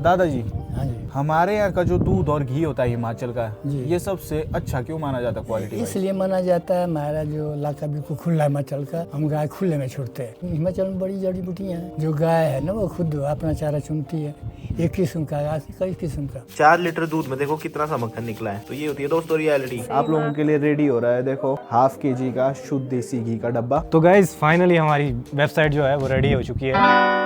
दादाजी, हाँ जी। हमारे यहाँ का जो दूध और घी होता है हिमाचल का, जी। ये सबसे अच्छा क्यों माना जाता है क्वालिटी वाइज? इसलिए माना जाता है, हमारा जो इलाका बिल्कुल खुला है हिमाचल का, हम गाय खुले में छोड़ते हैं। हिमाचल में बड़ी जड़ी बूटियाँ हैं। जो गाय है ना वो खुद अपना चारा चुनती है, एक किस्म का, कई किस्म का। 4 लीटर दूध में देखो कितना सा मक्खन निकला है। तो ये होती है दोस्तों रियलिटी। आप लोगों के लिए रेडी हो रहा है, देखो हाफ केजी का शुद्ध देसी घी का डब्बा। तो गाइज फाइनली हमारी वेबसाइट जो है वो रेडी हो चुकी है।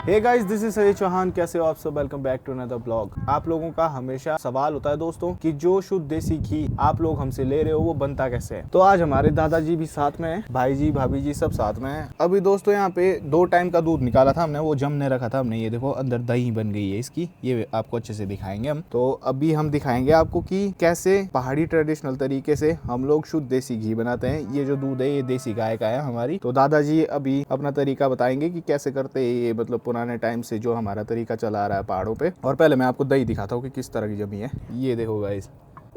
हे गाइस, दिस इज सही चौहान। कैसे हो आप सब? Welcome back to another blog. आप लोगों का हमेशा सवाल होता है दोस्तों कि जो शुद्ध देसी घी आप लोग हमसे ले रहे हो वो बनता कैसे है। तो आज हमारे दादाजी भी साथ में है, भाई जी भाभी जी सब साथ में है। अभी दोस्तों यहाँ पे 2 टाइम का दूध निकाला था हमने, वो जमने रखा था हमने। ये देखो अंदर दही बन गई है इसकी, ये आपको अच्छे से दिखाएंगे हम। तो अभी हम दिखाएंगे आपको कि कैसे पहाड़ी ट्रेडिशनल तरीके से हम लोग शुद्ध देसी घी बनाते हैं। ये जो दूध है ये देसी गाय का है हमारी। तो दादाजी अभी अपना तरीका बताएंगे कि कैसे करते हैं ये, मतलब पुराने टाइम से जो हमारा तरीका चला आ रहा है पहाड़ों पे। और पहले मैं आपको दही दिखाता हूँ कि किस तरह की जमी है। ये देखो गाइस,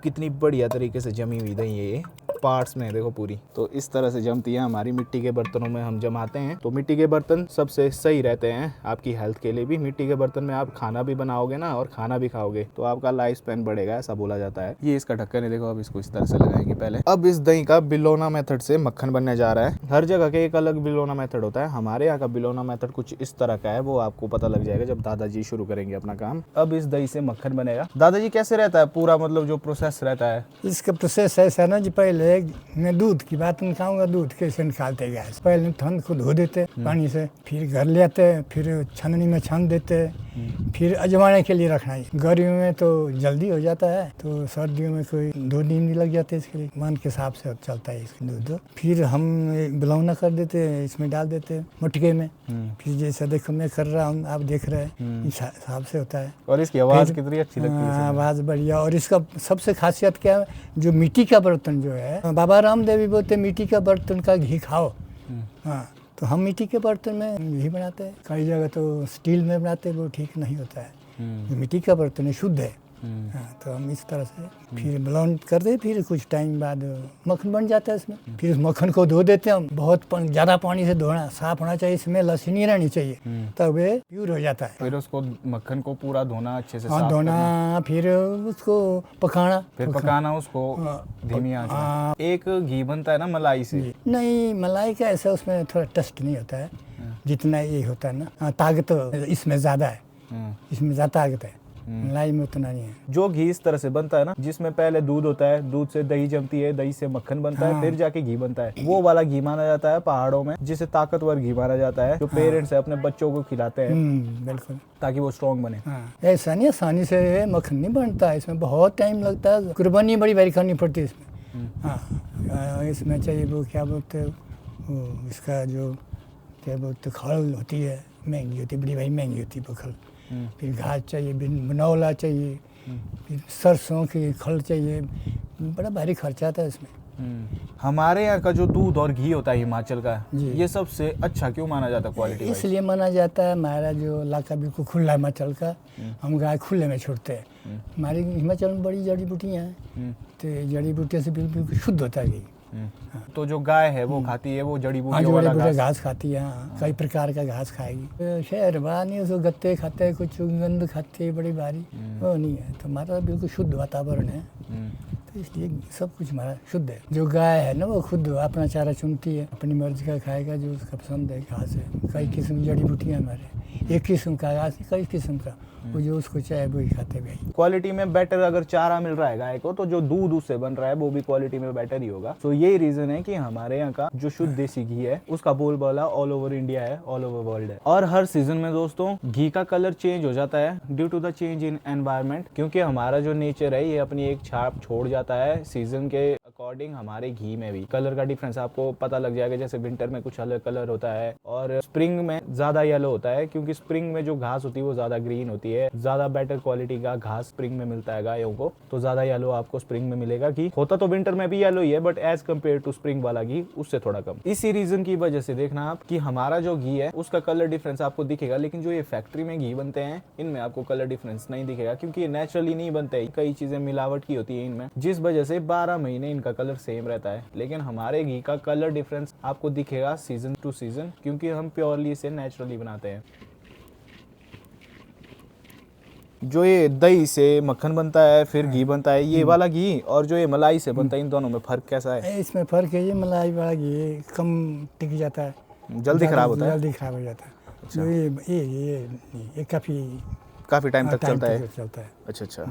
कितनी बढ़िया तरीके से जमी हुई दही है ये, पार्ट्स में देखो पूरी। तो इस तरह से जमती है हमारी। मिट्टी के बर्तनों में हम जमाते हैं। तो मिट्टी के बर्तन सबसे सही रहते हैं आपकी हेल्थ के लिए भी। मिट्टी के बर्तन में आप खाना भी बनाओगे ना और खाना भी खाओगे तो आपका लाइफ स्पैन बढ़ेगा, ऐसा बोला जाता है। ये इसका ढक्कन है, देखो अब इसको इस तरह से लगाएंगे पहले। अब इस दही का बिलोना मेथड से मक्खन बनने जा रहा है। हर जगह के एक अलग बिलोना मेथड होता है। हमारे यहाँ का बिलोना मेथड कुछ इस तरह का है, वो आपको पता लग जाएगा जब दादाजी शुरू करेंगे अपना काम। अब इस दही से मक्खन बनेगा। दादाजी कैसे रहता है पूरा, मतलब जो प्रोसेस रहता है? इसका प्रोसेस ऐसा ना जी, पहले मैं दूध की बात निकालूंगा। दूध कैसे निकालते गैस, पहले ठंड को धो देते पानी से, फिर घर ले आते, फिर छाननी में छान देते, फिर अजवाने के लिए रखना है। गर्मियों में तो जल्दी हो जाता है, तो सर्दियों में कोई 2 दिन भी लग जाते हैं। इसके लिए मन के हिसाब से चलता है इसका दूध। फिर हम बिलौना कर देते, इसमें डाल देते मटके में। फिर जैसा देखो मैं कर रहा हूँ, आप देख रहे हैं, इस हिसाब से होता है। और इसकी आवाज कितनी अच्छी लगती है। आवाज़ बढ़िया। और इसका सबसे खासियत क्या है, जो मिट्टी का बर्तन जो है, बाबा रामदेव भी बोलते मिट्टी का बर्तन का घी खाओ। हाँ, तो हम मिट्टी के बर्तन में घी बनाते हैं। कई जगह तो स्टील में बनाते हैं, वो ठीक नहीं होता है। जो मिट्टी का बर्तन है शुद्ध है। हाँ, तो हम इस तरह से फिर ब्लाउन करते, फिर कुछ टाइम बाद मक्खन बन जाता है इसमें। फिर उस मक्खन को धो देते हैं हम। बहुत ज़्यादा पानी से धोना, साफ होना चाहिए, इसमें लस्सी नहीं रहनी चाहिए, तब ये प्योर हो जाता है। फिर उसको मक्खन को पूरा धोना अच्छे से, हाँ धोना, फिर उसको पकाना, फिर पकाना उसको धीमी आंच में। एक घी बनता है ना मलाई से। नहीं, मलाई का ऐसा उसमें थोड़ा टेस्ट नहीं होता है जितना ये होता है ना। ताकत इसमें ज़्यादा है, इसमें ज़्यादा ताकत है, मलाई में उतना नहीं है। जो घी इस तरह से बनता है ना, जिसमें पहले दूध होता है, दूध से दही जमती है, दही से मक्खन बनता है, फिर जाके घी बनता है, वो वाला घी माना जाता है पहाड़ों में, जिसे ताकतवर घी माना जाता है, जो पेरेंट्स है अपने बच्चों को खिलाते हैं बिल्कुल, ताकि वो स्ट्रॉन्ग बने। ऐसा नहीं आसानी से मक्खन नहीं बनता है, इसमें बहुत टाइम लगता है, कुर्बानी बड़ी भारी करनी पड़ती है इसमें। हाँ, इसमें चाहिए वो क्या बोलते हैं, इसका जो क्या बोलते खल होती है, महंगी होती है, बड़ी भारी महंगी होती है वो खल। फिर घास चाहिए, बनौला चाहिए, फिर सरसों की खल चाहिए, बड़ा भारी खर्चा आता है इसमें। हमारे यहाँ का जो दूध और घी होता है हिमाचल का, ये सबसे अच्छा क्यों माना जाता है क्वालिटी वाइज? इसलिए माना जाता है, हमारा जो इलाका बिल्कुल खुला है हिमाचल का, हम गाय खुले में छोड़ते हैं। हमारी हिमाचल में बड़ी जड़ी बूटियाँ हैं, तो जड़ी बूटियों से बिल्कुल शुद्ध होता है घी। तो जो गाय है वो खाती है वो जड़ी हाँ, बूटियों वाला घास खाती है। कई प्रकार का घास खाएगी। शहर बड़ा नहीं, उसको गत्ते खाते हैं, कुछ गंद खाते हैं बड़ी भारी, वो नहीं है। तो हमारा बिल्कुल शुद्ध वातावरण है, तो इसलिए सब कुछ हमारा शुद्ध है। जो गाय है ना वो खुद अपना चारा चुनती है, अपनी मर्जी का खाएगा, जो उसका पसंद है घास है। कई किस्म की जड़ी बूटियाँ हमारे, एक किस्म का घास, कई किस्म का, वो जो उसको चाहे वो ही खाते भाई। क्वालिटी में बेटर अगर चारा मिल रहा है गाय को, तो जो दूध उससे बन रहा है वो भी क्वालिटी में बेटर ही होगा। तो यही रीजन है कि हमारे यहाँ का जो शुद्ध देसी घी है उसका बोलबाला ऑल ओवर इंडिया है, ऑल ओवर वर्ल्ड है। और हर सीजन में दोस्तों घी का कलर चेंज हो जाता है due to the change in environment, क्योंकि हमारा जो नेचर है ये अपनी एक छाप छोड़ जाता है सीजन के अकॉर्डिंग। हमारे घी में भी कलर का डिफरेंस आपको पता लग जाएगा। जैसे विंटर में कुछ अलग कलर होता है और स्प्रिंग में ज्यादा येलो होता है, क्योंकि स्प्रिंग में जो घास होती है वो ज्यादा ग्रीन होती है। ज्यादा बेटर क्वालिटी का घास स्प्रिंग में मिलता है गायों को, तो ज्यादा येलो आपको स्प्रिंग में मिलेगा। घी होता तो विंटर में भी येलो ही है, but as compare to spring वाला घी उससे थोड़ा कम। इसी रीजन की वजह से देखना आप कि हमारा जो घी है उसका कलर डिफरेंस आपको दिखेगा, लेकिन जो ये फैक्ट्री में घी बनते हैं इनमें आपको कलर डिफरेंस नहीं दिखेगा, क्योंकि ये नेचुरली नहीं बनते। कई चीजें मिलावट की होती है इनमें, जिस वजह से 12 महीने इनका कलर सेम रहता है। लेकिन हमारे घी का कलर डिफरेंस आपको दिखेगा सीजन टू सीजन, क्योंकि हम प्योरली इसे नेचुरली बनाते हैं। जो ये दही से मक्खन बनता है फिर घी बनता है, ये वाला घी और जो ये मलाई से बनता है, इन दोनों में फर्क कैसा है? इसमें फ़र्क है, ये मलाई वाला घी कम टिक जाता है, जल्दी खराब होता है? जल्दी खराब हो जाता है। अच्छा। जो ये काफ़ी टाइम तक चलता है। चलता है। अच्छा।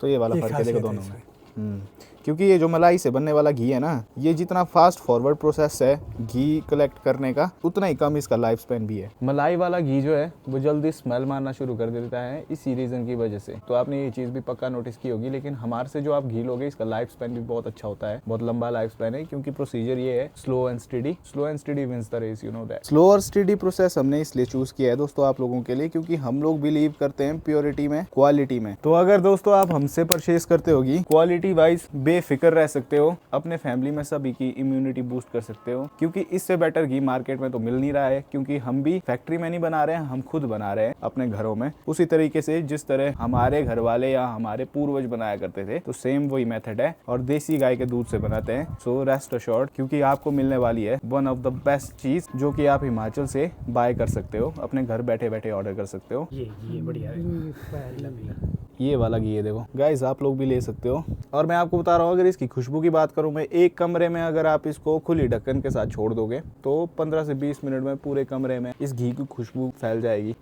तो ये वाला ये फर्क है देखो खासियत है दोनों में। क्योंकि ये जो मलाई से बनने वाला घी है ना, ये जितना फास्ट फॉरवर्ड प्रोसेस है घी कलेक्ट करने का, उतना ही कम इसका लाइफ स्पैन भी है। मलाई वाला घी जो है वो जल्दी स्मेल मारना शुरू कर देता है इसी रीज़न की वजह से। तो आपने ये चीज़ भी पक्का नोटिस की होगी। लेकिन हमारे से जो आप घी लोगे इसका लाइफ स्पैन भी बहुत अच्छा होता है, बहुत लंबा लाइफ स्पैन है, क्योंकि प्रोसीजर ये है slow and steady. Slow and steady wins the race, you know that. Slow और स्टडी प्रोसेस हमने इसलिए चूज किया है दोस्तों आप लोगों के लिए, क्योंकि हम लोग बिलीव करते हैं प्योरिटी में, क्वालिटी में। तो अगर दोस्तों आप हमसे परचेज करते होगी, क्वालिटी वाइज बेफिक्र रह सकते हो, अपने फैमिली में सभी की इम्यूनिटी बूस्ट कर सकते हो, क्योंकि इससे बेटर घी मार्केट में तो मिल नहीं रहा है। क्योंकि हम भी फैक्ट्री में नहीं बना रहे हैं, हम खुद बना रहे हैं अपने घरों में, उसी तरीके से जिस तरह हमारे घर वाले या हमारे पूर्वज बनाया करते थे। तो सेम वही मेथड है और देसी गाय के दूध से बनाते हैं। सो रेस्ट अश्योर्ड, क्योंकि आपको मिलने वाली है वन ऑफ द बेस्ट चीज, जो कि आप हिमाचल से बाय कर सकते हो, अपने घर बैठे बैठे ऑर्डर कर सकते हो। ये बढ़िया है। ये वाला घी है देखो गाइस, आप लोग भी ले सकते हो। और मैं आपको बता रहा हूँ, अगर इसकी खुशबू की बात करूँ मैं, एक कमरे में अगर आप इसको खुली ढक्कन के साथ छोड़ दोगे तो 15 से 20 मिनट में पूरे कमरे में इस घी की खुशबू फैल जाएगी।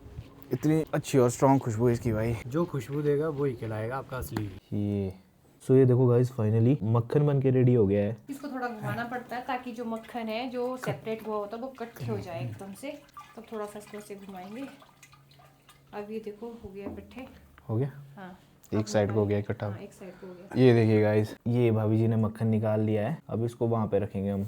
इतनी अच्छी और स्ट्रॉन्ग खुशबू है इसकी भाई। जो खुशबू देगा वही कहलाएगा आपका असली। ये देखो गाइस, फाइनली मक्खन बन के रेडी हो गया है। इसको थोड़ा घुमाना पड़ता है ताकि जो मक्खन है जो सेपरेट हुआ होता है वो कट हो जाए एकदम से। तब थोड़ा सा इसको ऐसे घुमाएंगे। अब ये देखो हो गया इकट्ठे। हो गया? हाँ, एक साइड को हो गया इकट्ठा। हाँ, एक साइड को हो गया। ये देखिए गाइस, ये भाभी जी ने मक्खन निकाल लिया है। अब इसको वहाँ पे रखेंगे हम,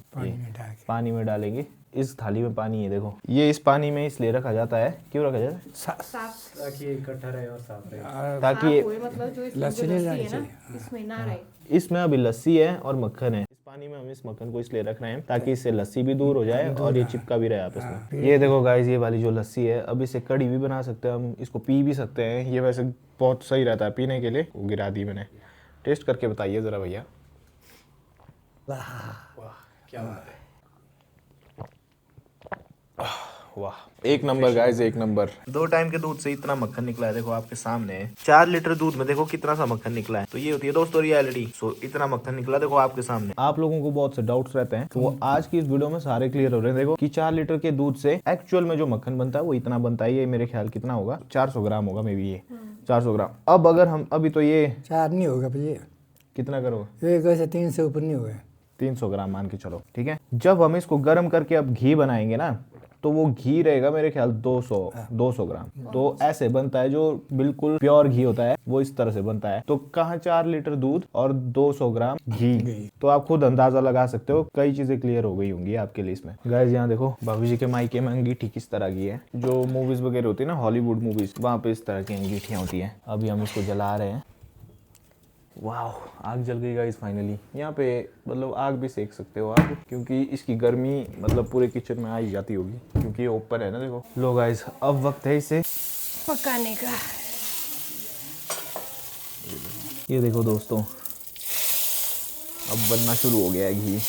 पानी में डालेंगे। इस थाली में पानी है देखो, ये इस पानी में इसलिए रखा जाता है, क्यों रखा जाता है? साफ ताकि इकट्ठा रहे और साफ रहे। ताकि ये मतलब जो इसमें लस्सी जो नहीं लस्सी है जानी ना इसमें ना रहे। इसमें अभी लस्सी है और मक्खन है। इस पानी में हम इस मक्खन को इसलिए रख रहे हैं ताकि इससे लस्सी भी दूर हो जाए और ये चिपका भी रहे आपस में। ये देखो गाइस, ये वाली जो लस्सी है, अब इसे कड़ी भी बना सकते हैं हम, इसको पी भी सकते हैं। ये वैसे बहुत सही रहता है पीने के लिए। वो गिरा दी मैंने, टेस्ट करके बताइए जरा भैया। वाह, एक नंबर गाइस, एक नंबर। 2 टाइम के दूध से इतना मक्खन निकला है, देखो आपके सामने है। 4 लीटर दूध में देखो कितना सा मक्खन निकला है। तो ये होती है दोस्तों रियलिटी। सो इतना मक्खन निकला देखो आपके सामने। आप लोगों को बहुत से डाउट्स रहते हैं, तो वो आज की इस वीडियो में सारे क्लियर हो रहे हैं। देखो कि 4 लीटर के दूध से एक्चुअल में जो मक्खन बनता है वो इतना बनता है। ये मेरे ख्याल कितना होगा, 400 ग्राम होगा मे बी, ये 400 ग्राम। अब अगर हम अभी तो ये 4 नहीं होगा भैया, कितना करो, एक वैसे 3 से ऊपर नहीं होगा। 300 ग्राम मान के चलो, ठीक है। जब हम इसको गर्म करके अब घी बनाएंगे ना, तो वो घी रहेगा मेरे ख्याल 200 ग्राम। तो ऐसे बनता है, जो बिल्कुल प्योर घी होता है वो इस तरह से बनता है। तो कहाँ 4 लीटर दूध और 200 ग्राम घी, तो आप खुद अंदाजा लगा सकते हो। कई चीजें क्लियर हो गई होंगी आपके लिए इसमें। गाइस यहाँ देखो, भाभी जी के मायके में अंगीठी किस तरह की है। जो मूवीज वगैरह होती है ना, हॉलीवुड मूवीज, वहाँ पे इस तरह की अंगीठियाँ होती है। अभी हम इसको जला रहे हैं। वाह, आग जल गई गाइस फाइनली। यहाँ पे मतलब आग भी सेक सकते हो आप, क्योंकि इसकी गर्मी मतलब पूरे किचन में आ ही जाती होगी, क्योंकि ये ऊपर है ना। देखो लो गाइस, अब वक्त है इसे पकाने का। ये देखो दोस्तों, अब बनना शुरू हो गया है घी।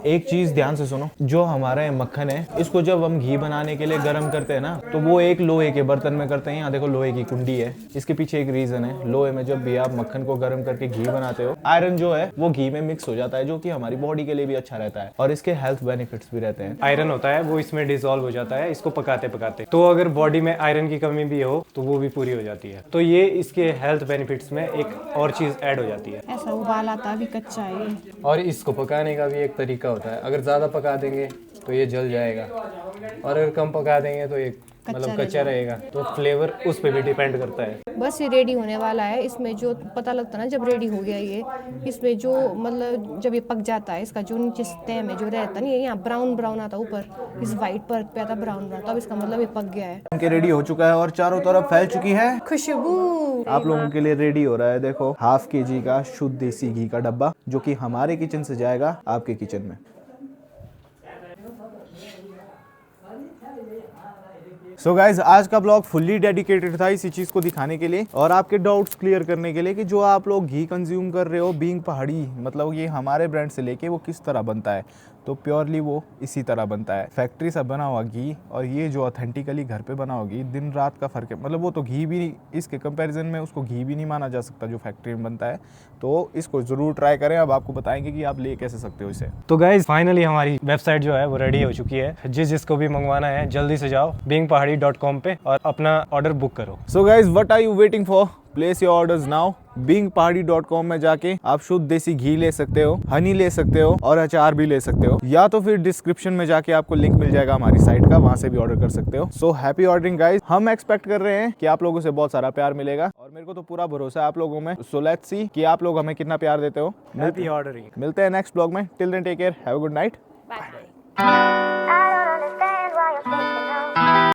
एक चीज ध्यान से सुनो, जो हमारा ये मक्खन है, इसको जब हम घी बनाने के लिए गर्म करते हैं ना, तो वो एक लोहे के बर्तन में करते हैं। यहाँ देखो लोहे की कुंडी है। इसके पीछे एक रीजन है। लोहे में जब भी आप मक्खन को गर्म करके घी बनाते हो, आयरन जो है वो घी में मिक्स हो जाता है, जो कि हमारी बॉडी के लिए भी अच्छा रहता है और इसके हेल्थ बेनिफिट्स भी रहते हैं। आयरन होता है वो इसमें डिसॉल्व हो जाता है इसको पकाते पकाते। तो अगर बॉडी में आयरन की कमी भी हो तो वो भी पूरी हो जाती है। तो ये इसके हेल्थ बेनिफिट्स में एक और चीज ऐड हो जाती है। ऐसा उबाल आता अभी कच्चा है ये। और इसको पकाने का भी एक तरीका होता है। अगर ज़्यादा पका देंगे तो ये जल जाएगा, और अगर कम पका देंगे तो ये मतलब कच्चा रहेगा। तो फ्लेवर उस पर भी डिपेंड करता है। बस ये रेडी होने वाला है। इसमें जो पता लगता है ना जब रेडी हो गया ये, इसमें जो मतलब जब ये पक जाता है, इसका जो नीचे स्टेम है जो रहता है ना, ये यहाँ ब्राउन ब्राउन आता ऊपर, इस वाइट पर पे आता ब्राउन ब्राउन, तब इसका मतलब ये पक गया है। उनके रेडी हो चुका है और चारों तरफ फैल चुकी है खुशबू। आप लोगों के लिए रेडी हो रहा है। देखो, ½ kg का शुद्ध देसी घी का डब्बा, जो कि हमारे किचन से जाएगा आपके किचन में। सो गाइज, आज का ब्लॉग फुल्ली डेडिकेटेड था इसी चीज को दिखाने के लिए और आपके डाउट्स क्लियर करने के लिए कि जो आप लोग घी कंज्यूम कर रहे हो बीइंग पहाड़ी, मतलब ये हमारे ब्रांड से लेके वो किस तरह बनता है। तो प्योरली वो इसी तरह बनता है। फैक्ट्री से बना हुआ घी और ये जो ऑथेंटिकली घर पे बना हुआ घी, दिन रात का फ़र्क है। मतलब वो तो घी भी नहीं, इसके कंपैरिजन में उसको घी भी नहीं माना जा सकता जो फैक्ट्री में बनता है। तो इसको ज़रूर ट्राई करें। अब आपको बताएंगे कि आप ले कैसे सकते हो इसे। तो गाइज फाइनली हमारी वेबसाइट जो है वो रेडी हो चुकी है। जिसको भी मंगवाना है जल्दी से जाओ beingpahadi.com पे और अपना ऑर्डर बुक करो। So guys, what are you waiting for? Place your orders now. beingpahadi.com में जाके आप शुद्ध देसी घी ले सकते हो, हनी ले सकते हो और अचार भी ले सकते हो, या तो फिर डिस्क्रिप्शन में जाके आपको लिंक मिल जाएगा हमारी साइट का, वहां से भी ऑर्डर कर सकते हो। So happy ordering guys. हम एक्सपेक्ट कर रहे हैं कि आप लोगों से बहुत सारा प्यार मिलेगा और मेरे को तो पूरा भरोसा है आप लोगों में। सो लेट्स सी कि आप लोग हमें कितना प्यार देते हो। Happy ordering. मिलते हैं नेक्स्ट ब्लॉग में। Till then take care, have a good night, bye.